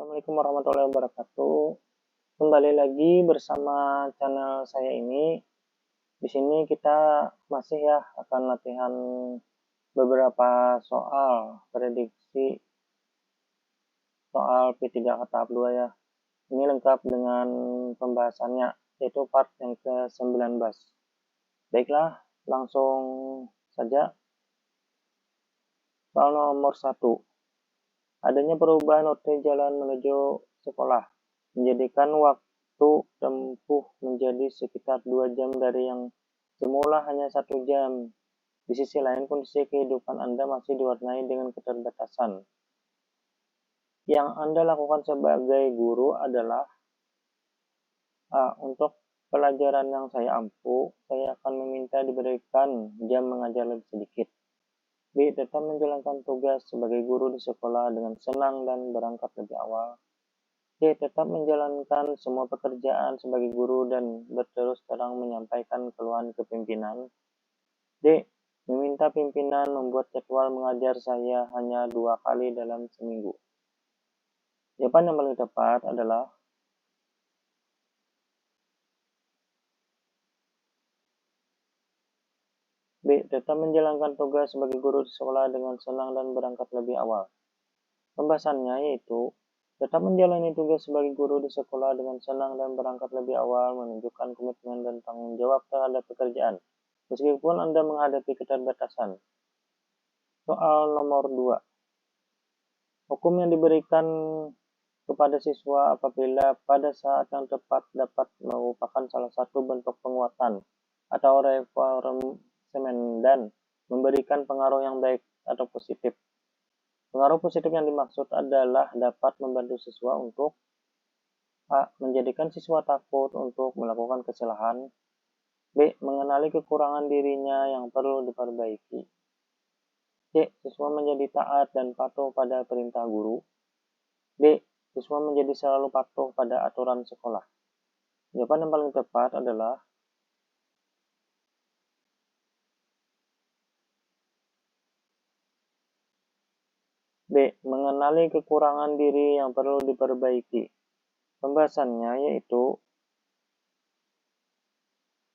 Assalamualaikum warahmatullahi wabarakatuh. Kembali lagi bersama channel saya ini. Di sini kita masih akan latihan beberapa soal prediksi soal P3K tahap 2 ya. Ini lengkap dengan pembahasannya, yaitu part yang ke-19. Baiklah, langsung saja. Soal nomor 1. Adanya perubahan rute jalan menuju sekolah, menjadikan waktu tempuh menjadi sekitar 2 jam dari yang semula hanya 1 jam. Di sisi lain, kondisi kehidupan Anda masih diwarnai dengan keterbatasan. Yang Anda lakukan sebagai guru adalah A. Untuk pelajaran yang saya ampuh, saya akan meminta diberikan jam mengajar lebih sedikit. B. Tetap menjalankan tugas sebagai guru di sekolah dengan senang dan berangkat lebih awal. C. Tetap menjalankan semua pekerjaan sebagai guru dan berterus terang menyampaikan keluhan ke pimpinan. D. Meminta pimpinan membuat jadwal mengajar saya hanya 2 kali dalam seminggu. Jawaban yang paling tepat adalah B. Tetap menjalankan tugas sebagai guru di sekolah dengan senang dan berangkat lebih awal. Pembahasannya yaitu tetap menjalani tugas sebagai guru di sekolah dengan senang dan berangkat lebih awal menunjukkan komitmen dan tanggung jawab terhadap pekerjaan, meskipun Anda menghadapi keterbatasan. Soal nomor 2. Hukum yang diberikan kepada siswa apabila pada saat yang tepat dapat merupakan salah satu bentuk penguatan atau reformasi dan memberikan pengaruh yang baik atau positif. Pengaruh positif yang dimaksud adalah dapat membantu siswa untuk A. Menjadikan siswa takut untuk melakukan kesalahan. B. Mengenali kekurangan dirinya yang perlu diperbaiki. C. Siswa menjadi taat dan patuh pada perintah guru. D. Siswa menjadi selalu patuh pada aturan sekolah. Jawaban yang paling tepat adalah B. Mengenali kekurangan diri yang perlu diperbaiki. Pembahasannya yaitu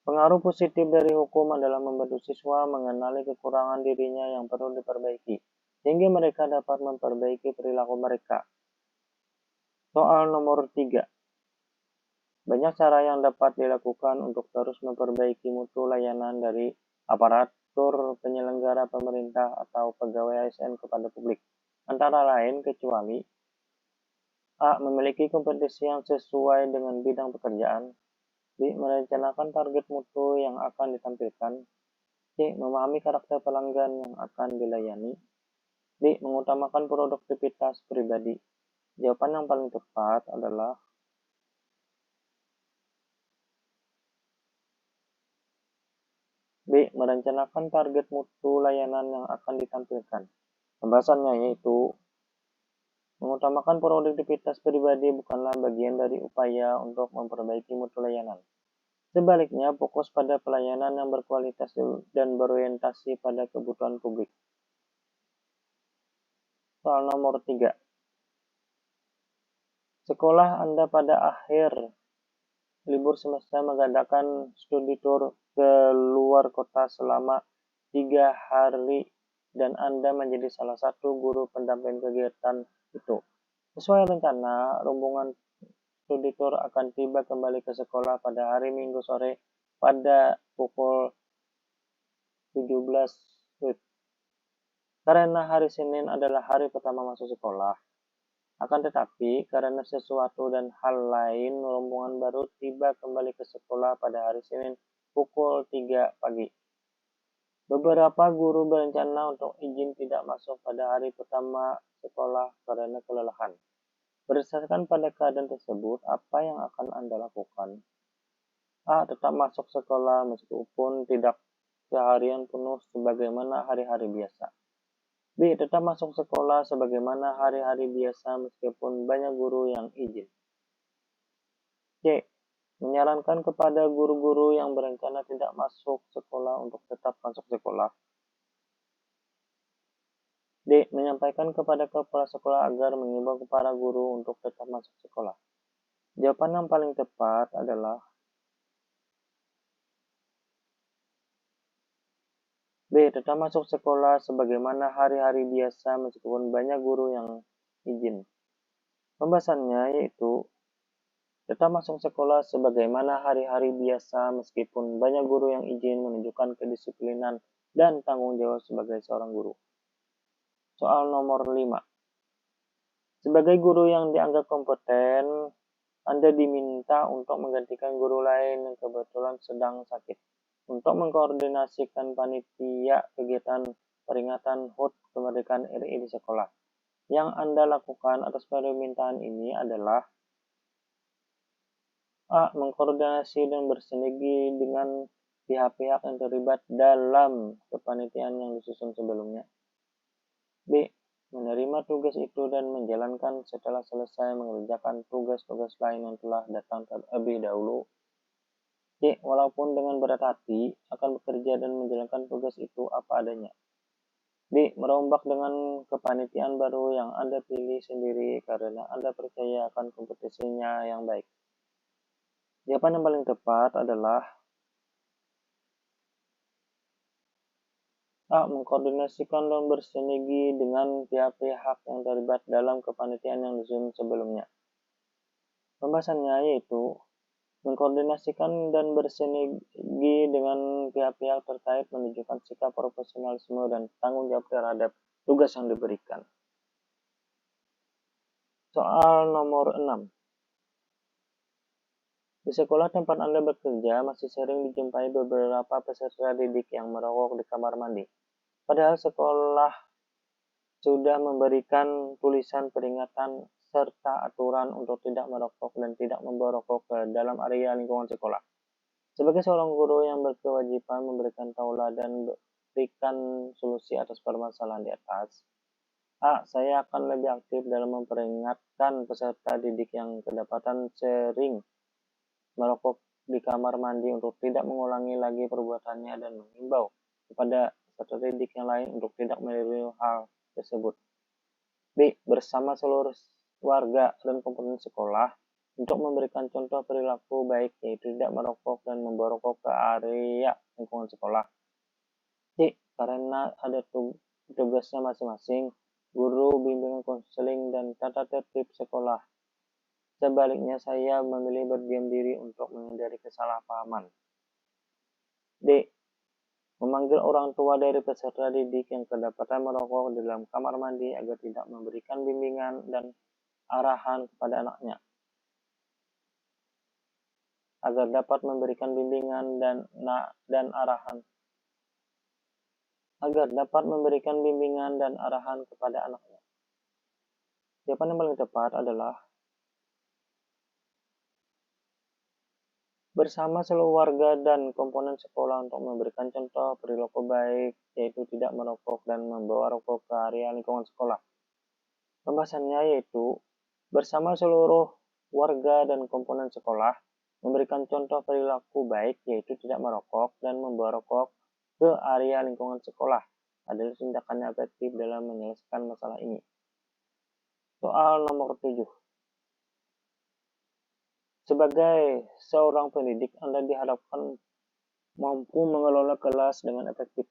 pengaruh positif dari hukum adalah membantu siswa mengenali kekurangan dirinya yang perlu diperbaiki, sehingga mereka dapat memperbaiki perilaku mereka. Soal nomor 3. Banyak cara yang dapat dilakukan untuk terus memperbaiki mutu layanan dari aparatur penyelenggara pemerintah atau pegawai ASN kepada publik. Antara lain kecuali A. Memiliki kompetisi yang sesuai dengan bidang pekerjaan. B. Merencanakan target mutu yang akan ditampilkan. C. Memahami karakter pelanggan yang akan dilayani. D. Mengutamakan produktivitas pribadi. Jawaban yang paling tepat adalah B. Merencanakan target mutu layanan yang akan ditampilkan. Pembahasannya yaitu mengutamakan produktivitas pribadi bukanlah bagian dari upaya untuk memperbaiki mutu layanan. Sebaliknya, fokus pada pelayanan yang berkualitas dan berorientasi pada kebutuhan publik. Soal nomor 3. Sekolah Anda pada akhir libur semester mengadakan studi tour ke luar kota selama 3 hari dan Anda menjadi salah satu guru pendamping kegiatan itu. Sesuai rencana, rombongan studi tour akan tiba kembali ke sekolah pada hari Minggu sore pada pukul 17 WIB. Karena hari Senin adalah hari pertama masuk sekolah. Akan tetapi, karena sesuatu dan hal lain, rombongan baru tiba kembali ke sekolah pada hari Senin pukul 3 pagi. Beberapa guru berencana untuk izin tidak masuk pada hari pertama sekolah karena kelelahan. Berdasarkan pada keadaan tersebut, apa yang akan Anda lakukan? A. Tetap masuk sekolah meskipun tidak seharian penuh sebagaimana hari-hari biasa. B. Tetap masuk sekolah sebagaimana hari-hari biasa meskipun banyak guru yang izin. C. Menyarankan kepada guru-guru yang berencana tidak masuk sekolah untuk tetap masuk sekolah. D. Menyampaikan kepada kepala sekolah agar mengimbau para guru untuk tetap masuk sekolah. Jawaban yang paling tepat adalah B. Tetap masuk sekolah sebagaimana hari-hari biasa meskipun banyak guru yang izin. Pembahasannya yaitu tetap masuk sekolah sebagaimana hari-hari biasa meskipun banyak guru yang izin menunjukkan kedisiplinan dan tanggung jawab sebagai seorang guru. Soal nomor 5. Sebagai guru yang dianggap kompeten, Anda diminta untuk menggantikan guru lain yang kebetulan sedang sakit. Untuk mengkoordinasikan panitia kegiatan peringatan HUT kemerdekaan RI di sekolah. Yang Anda lakukan atas permintaan ini adalah A. Mengkoordinasi dan bersinergi dengan pihak-pihak yang terlibat dalam kepanitiaan yang disusun sebelumnya. B. Menerima tugas itu dan menjalankan setelah selesai mengerjakan tugas-tugas lain yang telah datang terlebih dahulu. C. Walaupun dengan berat hati akan bekerja dan menjalankan tugas itu apa adanya. D. Merombak dengan kepanitiaan baru yang Anda pilih sendiri karena Anda percaya akan kompetisinya yang baik. Jawaban yang paling tepat adalah A. Mengkoordinasikan dan bersinergi dengan pihak-pihak yang terlibat dalam kepanitiaan yang disusun sebelumnya. Pembahasannya yaitu mengkoordinasikan dan bersinergi dengan pihak-pihak terkait menunjukkan sikap profesionalisme dan tanggung jawab terhadap tugas yang diberikan. Soal nomor 6. Di sekolah tempat Anda bekerja masih sering dijumpai beberapa peserta didik yang merokok di kamar mandi. Padahal sekolah sudah memberikan tulisan peringatan serta aturan untuk tidak merokok dan tidak membawa rokok ke dalam area lingkungan sekolah. Sebagai seorang guru yang berkewajiban memberikan tauladan dan berikan solusi atas permasalahan di atas, A. Saya akan lebih aktif dalam memperingatkan peserta didik yang kedapatan sering merokok di kamar mandi untuk tidak mengulangi lagi perbuatannya dan mengimbau kepada peserta didik yang lain untuk tidak meniru hal tersebut. B. Bersama seluruh warga dan komponen sekolah untuk memberikan contoh perilaku baik yaitu tidak merokok dan membawa rokok ke area lingkungan sekolah. C. Karena ada tugasnya masing-masing, guru, bimbingan konseling, dan tata tertib sekolah. Sebaliknya, saya memilih berdiam diri untuk menghindari kesalahpahaman. D. Memanggil orang tua dari peserta didik yang kedapatan merokok di dalam kamar mandi agar tidak memberikan bimbingan dan arahan kepada anaknya. Agar dapat memberikan bimbingan dan arahan. Agar dapat memberikan bimbingan dan arahan kepada anaknya. Jawaban yang paling tepat adalah bersama seluruh warga dan komponen sekolah untuk memberikan contoh perilaku baik, yaitu tidak merokok dan membawa rokok ke area lingkungan sekolah. Pembahasannya yaitu bersama seluruh warga dan komponen sekolah memberikan contoh perilaku baik, yaitu tidak merokok dan membawa rokok ke area lingkungan sekolah adalah tindakan yang efektif dalam menyelesaikan masalah ini. Soal nomor 7. Sebagai seorang pendidik, Anda diharapkan mampu mengelola kelas dengan efektif.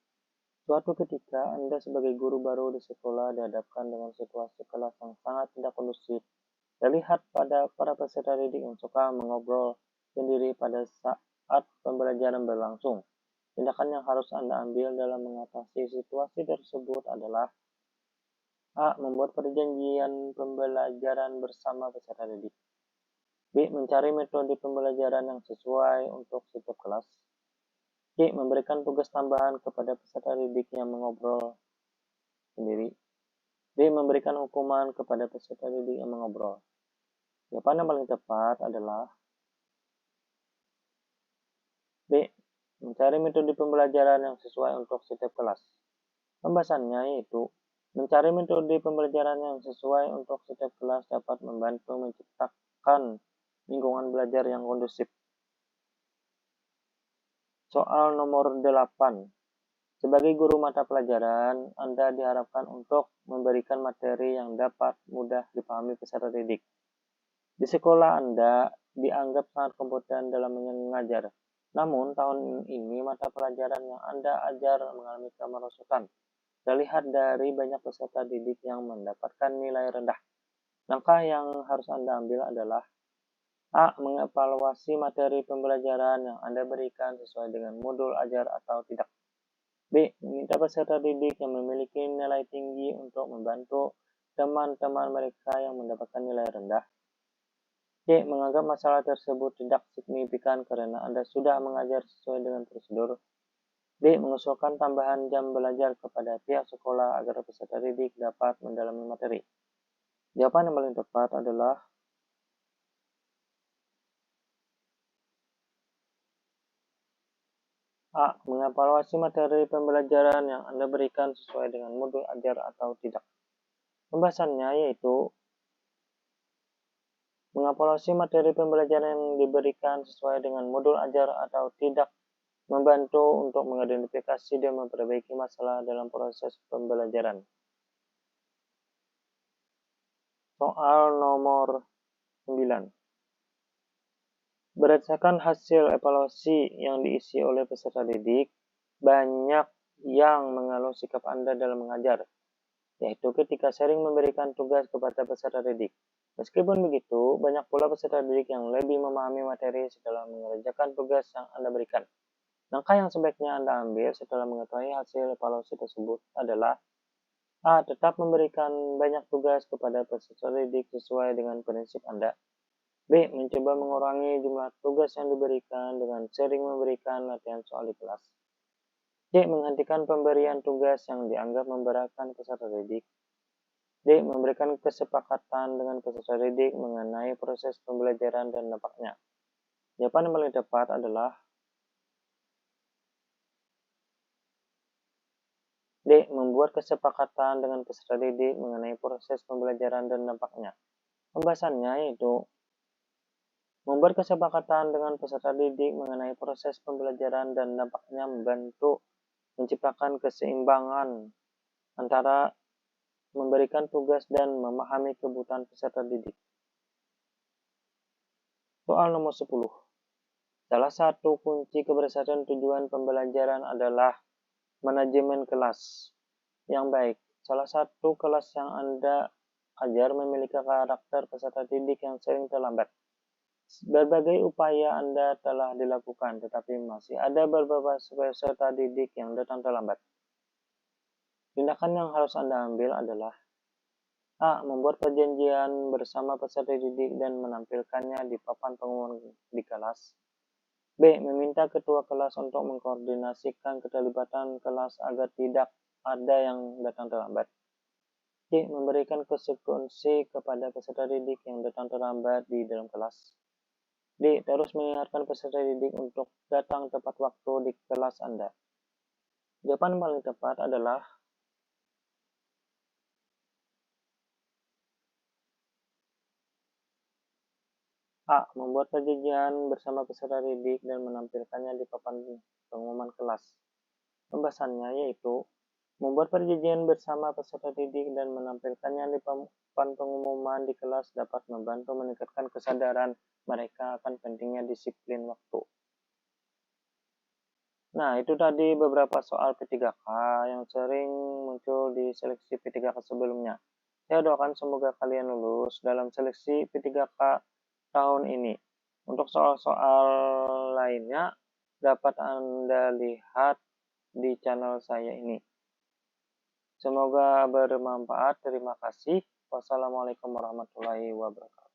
Suatu ketika, Anda sebagai guru baru di sekolah dihadapkan dengan situasi kelas yang sangat tidak kondusif. Terlihat pada para peserta didik yang suka mengobrol sendiri pada saat pembelajaran berlangsung. Tindakan yang harus Anda ambil dalam mengatasi situasi tersebut adalah A. Membuat perjanjian pembelajaran bersama peserta didik. B. Mencari metode pembelajaran yang sesuai untuk setiap kelas. C. Memberikan tugas tambahan kepada peserta didik yang mengobrol sendiri. D. Memberikan hukuman kepada peserta didik yang mengobrol. Jawaban yang paling tepat adalah B. Mencari metode pembelajaran yang sesuai untuk setiap kelas. Pembahasannya yaitu mencari metode pembelajaran yang sesuai untuk setiap kelas dapat membantu menciptakan lingkungan belajar yang kondusif. Soal nomor 8. Sebagai guru mata pelajaran, Anda diharapkan untuk memberikan materi yang dapat mudah dipahami peserta didik. Di sekolah Anda dianggap sangat kompeten dalam mengajar. Namun, tahun ini mata pelajaran yang Anda ajar mengalami kemerosotan. Terlihat dari banyak peserta didik yang mendapatkan nilai rendah. Langkah yang harus Anda ambil adalah A. Mengevaluasi materi pembelajaran yang Anda berikan sesuai dengan modul ajar atau tidak. B. Meminta peserta didik yang memiliki nilai tinggi untuk membantu teman-teman mereka yang mendapatkan nilai rendah. C. Menganggap masalah tersebut tidak signifikan karena Anda sudah mengajar sesuai dengan prosedur. D. Mengusulkan tambahan jam belajar kepada pihak sekolah agar peserta didik dapat mendalami materi. Jawaban yang paling tepat adalah A. Mengevaluasi materi pembelajaran yang Anda berikan sesuai dengan modul ajar atau tidak. Pembahasannya yaitu mengevaluasi materi pembelajaran yang diberikan sesuai dengan modul ajar atau tidak membantu untuk mengidentifikasi dan memperbaiki masalah dalam proses pembelajaran. Soal nomor 9. Berdasarkan hasil evaluasi yang diisi oleh peserta didik, banyak yang mengeluh sikap Anda dalam mengajar, yaitu ketika sering memberikan tugas kepada peserta didik. Meskipun begitu, banyak pula peserta didik yang lebih memahami materi setelah mengerjakan tugas yang Anda berikan. Langkah yang sebaiknya Anda ambil setelah mengetahui hasil evaluasi tersebut adalah A. Tetap memberikan banyak tugas kepada peserta didik sesuai dengan prinsip Anda. B. Mencoba mengurangi jumlah tugas yang diberikan dengan sering memberikan latihan soal di kelas. C. Menghentikan pemberian tugas yang dianggap memberatkan peserta didik. D. Memberikan kesepakatan dengan peserta didik mengenai proses pembelajaran dan dampaknya. Jawaban yang paling tepat adalah D. Membuat kesepakatan dengan peserta didik mengenai proses pembelajaran dan dampaknya. Pembahasannya yaitu membuat kesepakatan dengan peserta didik mengenai proses pembelajaran dan dampaknya membantu menciptakan keseimbangan antara memberikan tugas dan memahami kebutuhan peserta didik. Soal nomor 10. Salah satu kunci keberhasilan tujuan pembelajaran adalah manajemen kelas yang baik. Salah satu kelas yang Anda ajar memiliki karakter peserta didik yang sering terlambat. Berbagai upaya Anda telah dilakukan, tetapi masih ada beberapa peserta didik yang datang terlambat. Tindakan yang harus Anda ambil adalah A. Membuat perjanjian bersama peserta didik dan menampilkannya di papan pengumuman di kelas. B. Meminta ketua kelas untuk mengkoordinasikan keterlibatan kelas agar tidak ada yang datang terlambat. C. Memberikan konsekuensi kepada peserta didik yang datang terlambat di dalam kelas. D. Terus mengingatkan peserta didik untuk datang tepat waktu di kelas Anda. Jawaban yang paling tepat adalah A. Membuat perjanjian bersama peserta didik dan menampilkannya di papan pengumuman kelas. Pembahasannya yaitu membuat perjanjian bersama peserta didik dan menampilkannya di papan pengumuman di kelas dapat membantu meningkatkan kesadaran mereka akan pentingnya disiplin waktu. Nah, itu tadi beberapa soal P3K yang sering muncul di seleksi P3K sebelumnya. Saya doakan semoga kalian lulus dalam seleksi P3K tahun ini. Untuk soal-soal lainnya dapat Anda lihat di channel saya ini. Semoga bermanfaat. Terima kasih. Wassalamualaikum warahmatullahi wabarakatuh.